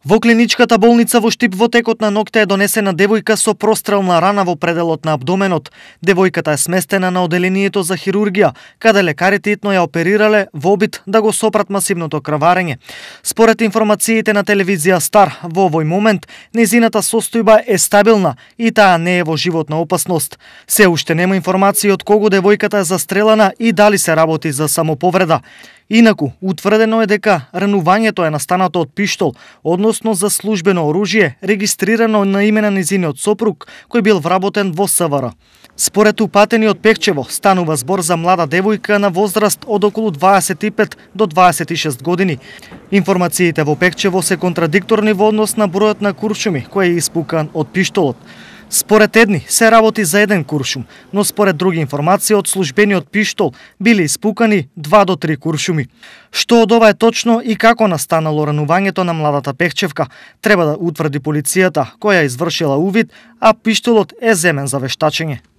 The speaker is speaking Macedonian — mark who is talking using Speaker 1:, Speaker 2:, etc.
Speaker 1: Во клиничката болница во Штип во текот на ноќта е донесена девојка со прострелна рана во пределот на абдоменот. Девојката е сместена на оделението за хирургија, каде лекарите итно ја оперирале во обид да го сопрат масивното крварење. Според информациите на телевизија Стар, во овој момент нејзината состојба е стабилна и таа не е во животна опасност. Се уште нема информации од кого девојката е застрелена и дали се работи за самоповреда. Инаку, утврдено е дека ранувањето е настанато од пиштол, односно за службено оружје, регистрирано на име на нејзиниот сопруг, кој бил вработен во СВР. Според упатени од Пехчево, станува збор за млада девојка на возраст од околу 25 до 26 години. Информациите во Пехчево се контрадикторни во однос на бројот на куршуми кој е испукан од пиштолот. Според едни се работи за еден куршум, но според други информации од службениот пиштол биле испукани 2 до 3 куршуми. Што од ова е точно и како настанало ранувањето на младата Пехчевка, треба да утврди полицијата, која извршила увид, а пиштолот е земен за вештачење.